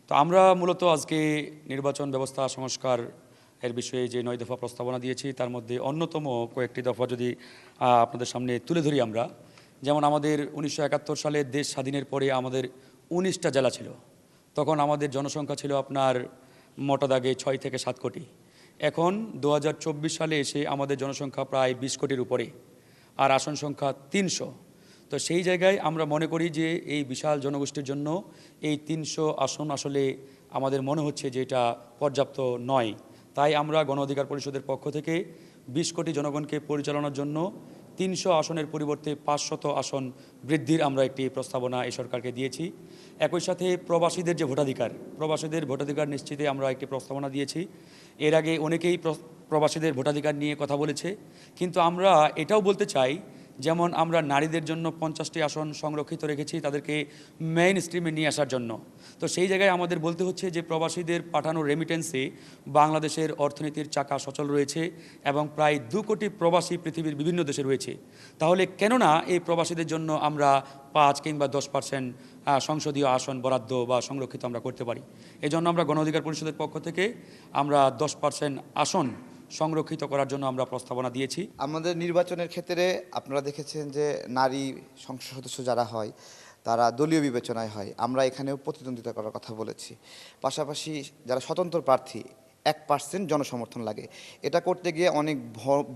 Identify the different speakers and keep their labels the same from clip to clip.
Speaker 1: তো আমরা মূলত আজকে নির্বাচন ব্যবস্থা সংস্কার এর বিষয়ে যে 9 দফা প্রস্তাবনা দিয়েছি তার মধ্যে অন্যতম কয়েকটি দফা যদি আপনাদের সামনে তুলে ধরি আমরা, যেমন আমাদের 1971 সালে দেশ স্বাধীনের পরে আমাদের 19টা জেলা ছিল। তখন আমাদের জনসংখ্যা ছিল আপনার মোটা দাগে 6 থেকে 7 কোটি। এখন 2024 সালে এসে আমাদের জনসংখ্যা প্রায় 20 কোটির উপরে, আর আসন সংখ্যা 300। তো সেই জায়গায় আমরা মনে করি যে এই বিশাল জনগোষ্ঠীর জন্য এই 300 আসন আসলে আমাদের মনে হচ্ছে যে এটা পর্যাপ্ত নয়। তাই আমরা গণ অধিকার পরিষদের পক্ষ থেকে 20 কোটি জনগণকে পরিচালনার জন্য 300 আসনের পরিবর্তে 500 আসন বৃদ্ধির আমরা একটি প্রস্তাবনা এই সরকারকে দিয়েছি। একই সাথে প্রবাসীদের যে প্রবাসীদের ভোটাধিকার নিশ্চিতে আমরা একটি প্রস্তাবনা দিয়েছি। এর আগে অনেকেই প্রবাসীদের ভোটাধিকার নিয়ে কথা বলেছে, কিন্তু আমরা এটাও বলতে চাই, যেমন আমরা নারীদের জন্য 50টি আসন সংরক্ষিত রেখেছি তাদেরকে মেইন স্ট্রিমে নিয়ে আসার জন্য। তো সেই জায়গায় আমাদের বলতে হচ্ছে যে প্রবাসীদের পাঠানো রেমিটেন্সে বাংলাদেশের অর্থনীতির চাকা সচল রয়েছে এবং প্রায় 2 কোটি প্রবাসী পৃথিবীর বিভিন্ন দেশে রয়েছে। তাহলে কেননা এই প্রবাসীদের জন্য আমরা 5 কিংবা 10% সংসদীয় আসন বরাদ্দ বা সংরক্ষিত আমরা করতে পারি। এই জন্য আমরা গণ অধিকার পরিষদের পক্ষ থেকে আমরা 10% আসন সংরক্ষিত করার জন্য আমরা প্রস্তাবনা দিয়েছি।
Speaker 2: আমাদের নির্বাচনের ক্ষেত্রে আপনারা দেখেছেন যে নারী সংসদ সদস্য যারা হয় তারা দলীয় বিবেচনায় হয়। আমরা এখানেও প্রতিদ্বন্দ্বিতা করার কথা বলেছি। পাশাপাশি যারা স্বতন্ত্র প্রার্থী 1% জনসমর্থন লাগে। এটা করতে গিয়ে অনেক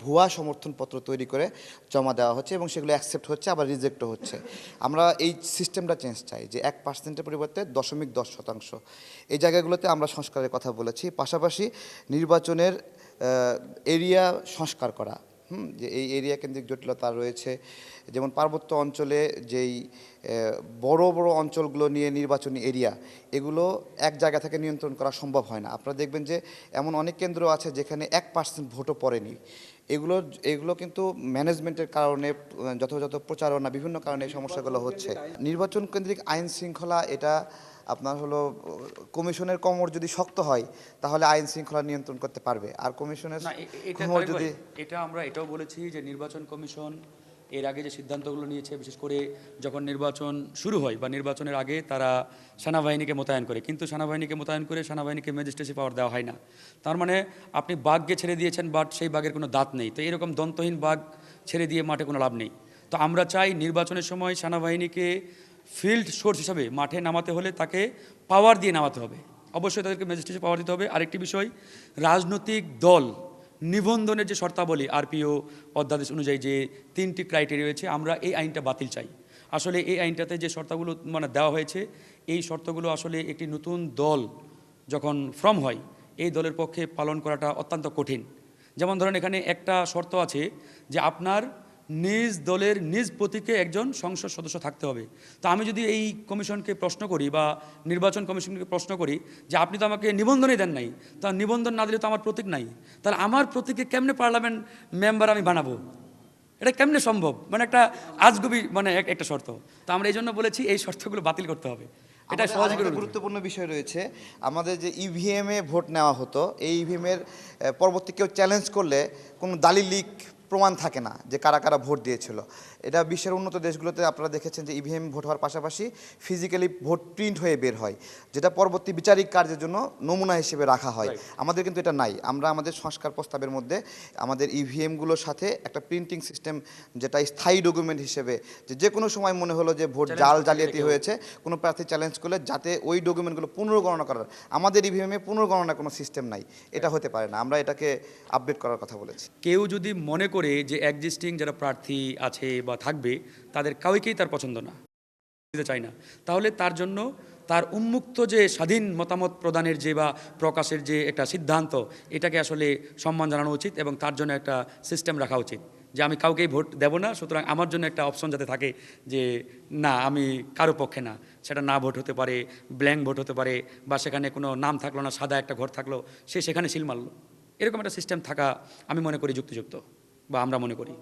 Speaker 2: ভুয়া সমর্থনপত্র তৈরি করে জমা দেওয়া হচ্ছে এবং সেগুলো অ্যাকসেপ্ট হচ্ছে, আবার রিজেক্টও হচ্ছে। আমরা এই সিস্টেমটা চেঞ্জ চাই যে 1%-এর পরিবর্তে 0.10%। এই জায়গাগুলোতে আমরা সংস্কারের কথা বলেছি। পাশাপাশি নির্বাচনের এরিয়া সংস্কার করা, যে এই এরিয়া কেন্দ্রিক জটিলতা রয়েছে। যেমন পার্বত্য অঞ্চলে যেই বড় বড় অঞ্চলগুলো নিয়ে নির্বাচনী এরিয়া, এগুলো এক জায়গা থেকে নিয়ন্ত্রণ করা সম্ভব হয় না। আপনারা দেখবেন যে এমন অনেক কেন্দ্র আছে যেখানে 1% ভোটও পড়েনি। এগুলো কিন্তু ম্যানেজমেন্টের কারণে, যথাযথ প্রচারণা, বিভিন্ন কারণে এই সমস্যাগুলো হচ্ছে। নির্বাচন কেন্দ্রিক আইন শৃঙ্খলা, এটা আপনার হলো কমিশনের কোমর যদি শক্ত হয় তাহলে আইন শৃঙ্খলা নিয়ন্ত্রণ করতে পারবে। আর কমিশনের কোমর যদি,
Speaker 1: এটা আমরা এটাও বলেছি যে নির্বাচন কমিশন এর আগে যে সিদ্ধান্তগুলো নিয়েছে, বিশেষ করে যখন নির্বাচন শুরু হয় বা নির্বাচনের আগে তারা সেনাবাহিনীকে মোতায়েন করে, কিন্তু সেনাবাহিনীকে মোতায়েন করে সেনাবাহিনীকে ম্যাজিস্ট্রেসি পাওয়ার দেওয়া হয় না। তার মানে আপনি বাঘকে ছেড়ে দিয়েছেন, বাট সেই বাঘের কোনো দাঁত নেই। তো এরকম দন্তহীন বাঘ ছেড়ে দিয়ে মাঠে কোনো লাভ নেই। তো আমরা চাই নির্বাচনের সময় সেনাবাহিনীকে ফিল্ড সোর্স হিসাবে মাঠে নামাতে হলে তাকে পাওয়ার দিয়ে নামাতে হবে, অবশ্যই তাদেরকে ম্যাজিস্ট্রেসি পাওয়ার দিতে হবে। আরেকটি বিষয়, রাজনৈতিক দল নিবন্ধনের যে শর্তাবলী আরপিও অধ্যাদেশ অনুযায়ী যে 3টি ক্রাইটেরিয়া রয়েছে, আমরা এই আইনটা বাতিল চাই। আসলে এই আইনটাতে যে শর্তগুলো দেওয়া হয়েছে, এই শর্তগুলো আসলে একটি নতুন দল যখন ফর্ম হয় এই দলের পক্ষে পালন করাটা অত্যন্ত কঠিন। যেমন ধরেন এখানে একটা শর্ত আছে যে আপনার নিজ দলের নিজ প্রতীকে একজন সংসদ সদস্য থাকতে হবে। তো আমি যদি এই কমিশনকে প্রশ্ন করি বা নির্বাচন কমিশনকে প্রশ্ন করি যে আপনি তো আমাকে নিবন্ধনই দেন নাই, তা নিবন্ধন না দিলে তো আমার প্রতীক নাই, তাহলে আমার প্রতীকে কেমনে পার্লামেন্ট মেম্বার আমি বানাবো? এটা কেমনে সম্ভব? মানে একটা আজগুবি একটা শর্ত। তো আমরা এই জন্য বলেছি এই শর্তগুলো বাতিল করতে হবে। এটা সহজ করে।
Speaker 2: গুরুত্বপূর্ণ বিষয় রয়েছে, আমাদের যে ইভিএমে ভোট নেওয়া হতো, এই ইভিএমের পরবর্তী কেউ চ্যালেঞ্জ করলে কোনো দালিলিক প্রমাণ থাকে না যে কারা কারা ভোট দিয়েছিল। এটা বিশ্বের উন্নত দেশগুলোতে আপনারা দেখেছেন যে ইভিএম ভোট হওয়ার পাশাপাশি ফিজিক্যালি ভোট প্রিন্ট হয়ে বের হয়, যেটা পরবর্তী বিচারিক কার্যের জন্য নমুনা হিসেবে রাখা হয়। আমাদের কিন্তু এটা নাই। আমরা আমাদের সংস্কার প্রস্তাবের মধ্যে আমাদের ইভিএমগুলোর সাথে একটা প্রিন্টিং সিস্টেম, যেটা স্থায়ী ডকুমেন্ট হিসেবে, যে কোনো সময় মনে হলো যে ভোট জালিয়াতি হয়েছে, কোনো প্রার্থী চ্যালেঞ্জ করলে যাতে ওই ডকুমেন্টগুলো পুনর্গণনা করার, আমাদের ইভিএমে পুনর্গণনা কোনো সিস্টেম নাই, এটা হতে পারে না। আমরা এটাকে আপডেট করার কথা বলেছি।
Speaker 1: কেউ যদি মনে করে যে এক্সিস্টিং যারা প্রার্থী আছে বা থাকবে তাদের কাউকেই তার পছন্দ না, দিতে চায় না, তাহলে তার জন্য তার উন্মুক্ত যে স্বাধীন মতামত প্রদানের যে বা প্রকাশের যে একটা সিদ্ধান্ত, এটাকে আসলে সম্মান জানানো উচিত এবং তার জন্য একটা সিস্টেম রাখা উচিত যে আমি কাউকেই ভোট দেব না, সুতরাং আমার জন্য একটা অপশন যাতে থাকে যে না, আমি কারো পক্ষে না। সেটা না ভোট হতে পারে, ব্ল্যাঙ্ক ভোট হতে পারে, বা সেখানে কোনো নাম থাকলো না, সাদা একটা ঘর থাকলো, সে সেখানে সিল মারলো। এরকম একটা সিস্টেম থাকা আমি মনে করি যুক্তিযুক্ত, বা আমরা মনে করি।